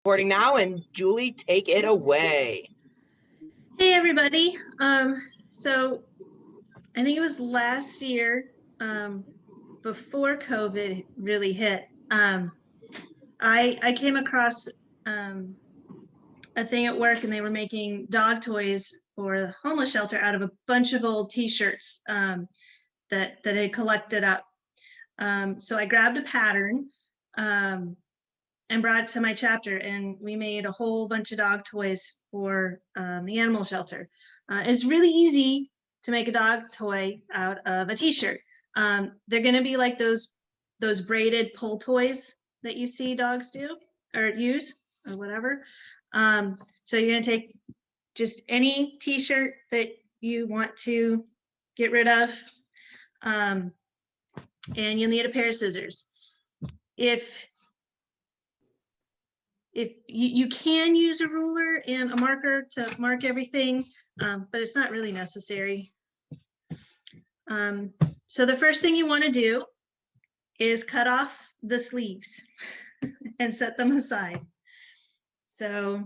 Recording now, and Julie, take it away. Hey everybody. So I think it was last year, before COVID really hit, I came across a thing at work, and they were making dog toys for the homeless shelter out of a bunch of old t-shirts that had collected up. So I grabbed a pattern and brought it to my chapter, and we made a whole bunch of dog toys for the animal shelter. It's really easy to make a dog toy out of a t-shirt. They're going to be like those braided pull toys that you see dogs do or use or whatever. So you're going to take just any t-shirt that you want to get rid of, and you'll need a pair of scissors. If you can use a ruler and a marker to mark everything, but it's not really necessary. So the first thing you want to do is cut off the sleeves and set them aside. So,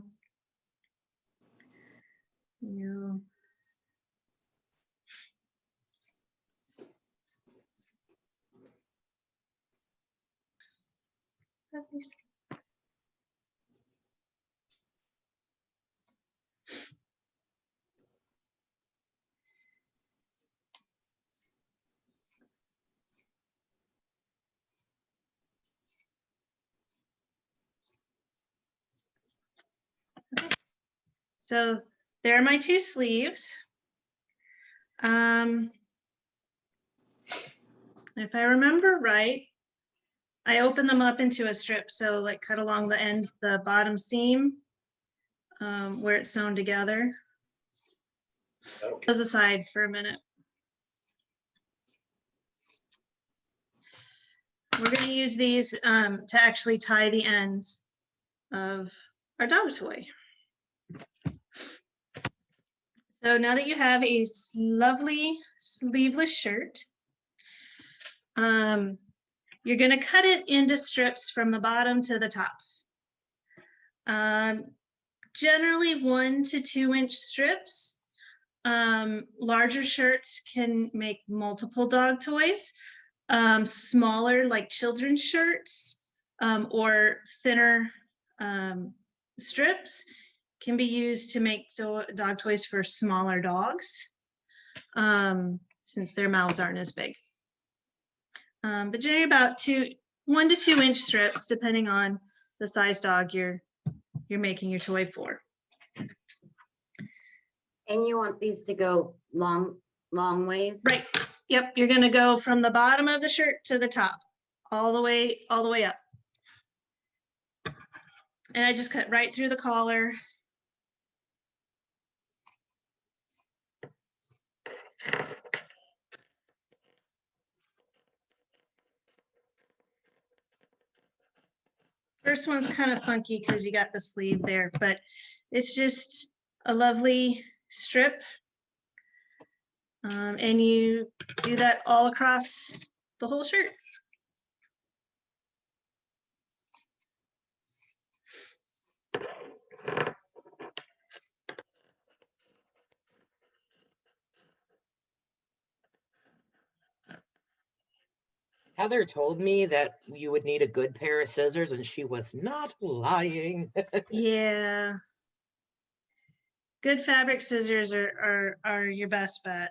so there are my two sleeves. If I remember right, I open them up into a strip. So like cut along the end, the bottom seam, where it's sewn together. Those aside for a minute. We're going to use these to actually tie the ends of our dog toy. So now that you have a lovely sleeveless shirt, you're going to cut it into strips from the bottom to the top. Generally 1 to 2 inch strips. Larger shirts can make multiple dog toys. Smaller, like children's shirts, or thinner strips can be used to make dog toys for smaller dogs, since their mouths aren't as big. But generally about 1 to 2 inch strips, depending on the size dog you're making your toy for. And you want these to go long ways? Right. Yep. You're going to go from the bottom of the shirt to the top, all the way up. And I just cut right through the collar. First one's kind of funky because you got the sleeve there, but it's just a lovely strip. And you do that all across the whole shirt. Heather told me that you would need a good pair of scissors, and she was not lying. Yeah. Good fabric scissors are your best bet.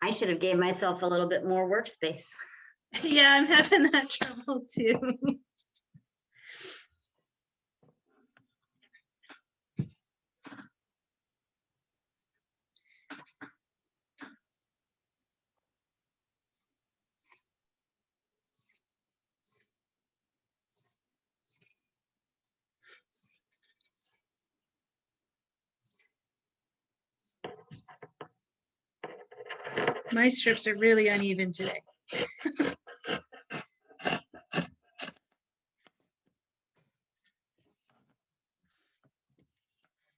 I should have gave myself a little bit more workspace. Yeah, I'm having that trouble too. My strips are really uneven today.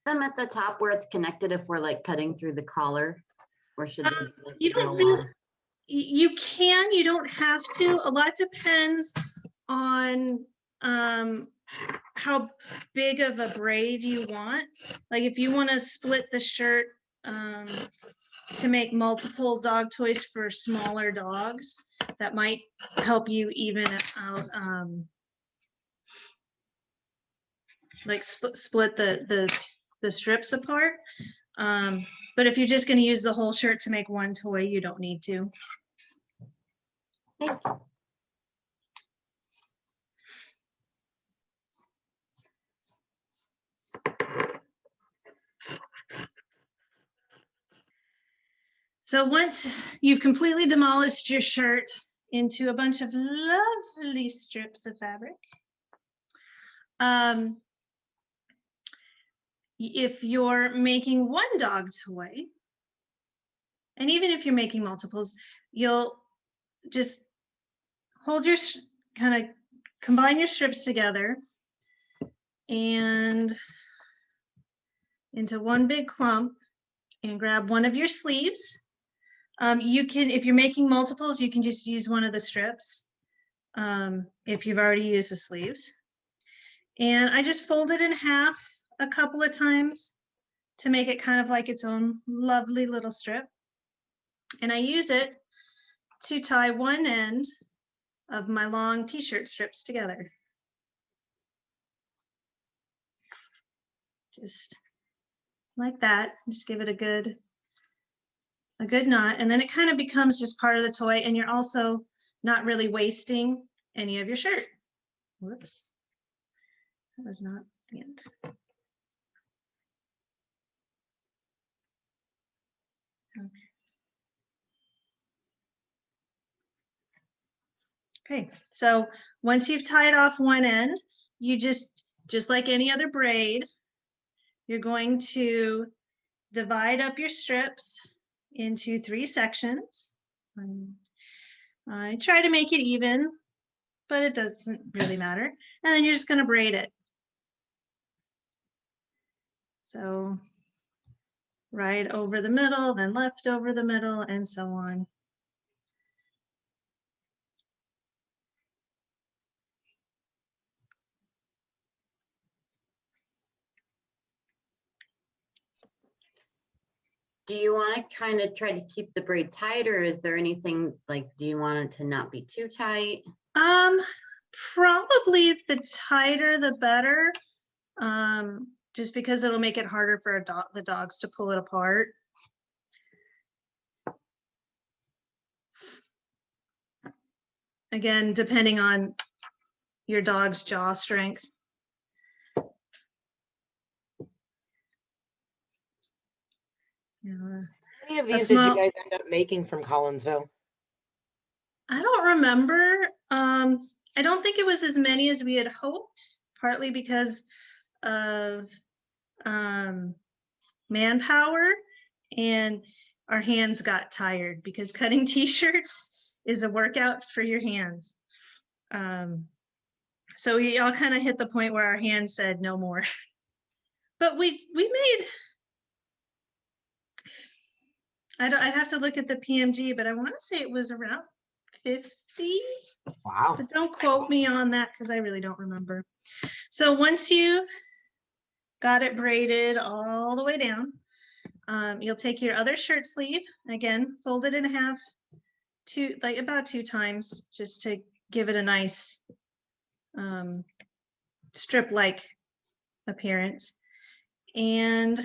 Them at the top where it's connected if we're like cutting through the collar, or should they just You go don't really, along? you can, you don't have to. A lot depends on how big of a braid you want. Like if you want to split the shirt to make multiple dog toys for smaller dogs, that might help you even out, like split the strips apart. But if you're just going to use the whole shirt to make one toy, you don't need to. Thank you. So once you've completely demolished your shirt into a bunch of lovely strips of fabric, if you're making one dog toy, and even if you're making multiples, you'll just hold your, kind of combine your strips together and into one big clump and grab one of your sleeves. You can, if you're making multiples, you can just use one of the strips if you've already used the sleeves. And I just fold it in half a couple of times to make it kind of like its own lovely little strip. And I use it to tie one end of my long t-shirt strips together. Just like that, just give it a good knot, and then it kind of becomes just part of the toy, and you're also not really wasting any of your shirt. Whoops, that was not the end. Okay, so once you've tied off one end, you just like any other braid, you're going to divide up your strips into 3 sections. I try to make it even, but it doesn't really matter. And then you're just going to braid it. So right over the middle, then left over the middle, and so on. Do you want to kind of try to keep the braid tight, or is there anything like, do you want it to not be too tight? Probably the tighter the better, just because it'll make it harder for the dogs to pull it apart. Again, depending on your dog's jaw strength. How many of these did you guys end up making from Collinsville? I don't remember. I don't think it was as many as we had hoped, partly because of manpower, and our hands got tired because cutting t-shirts is a workout for your hands. So we all kind of hit the point where our hands said no more. But we made, I'd have to look at the PMG, but I want to say it was around 50. Wow. But don't quote me on that because I really don't remember. So once you got it braided all the way down, you'll take your other shirt sleeve, again, fold it in half, about 2 times, just to give it a nice strip-like appearance. And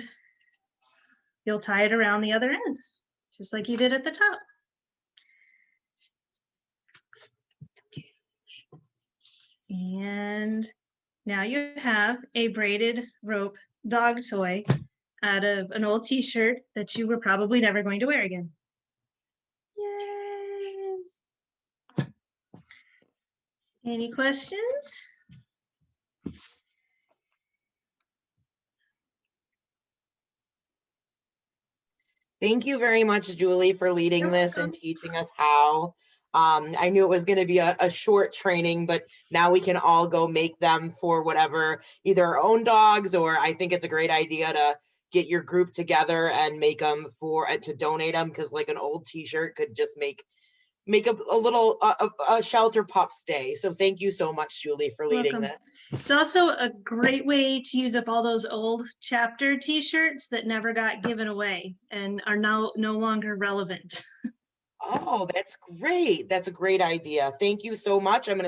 you'll tie it around the other end, just like you did at the top. And now you have a braided rope dog toy out of an old t-shirt that you were probably never going to wear again. Yay! Any questions? Thank you very much, Julie, for leading You're this and welcome. teaching us how. I knew it was going to be a short training, but now we can all go make them for whatever, either our own dogs, or I think it's a great idea to get your group together and make them for to donate them, because like an old t-shirt could just make a little a shelter pup's day. So thank you so much, Julie, for leading Welcome. this. It's also a great way to use up all those old chapter t-shirts that never got given away and are now no longer relevant. Oh, that's great. That's a great idea. Thank you so much. I'm going to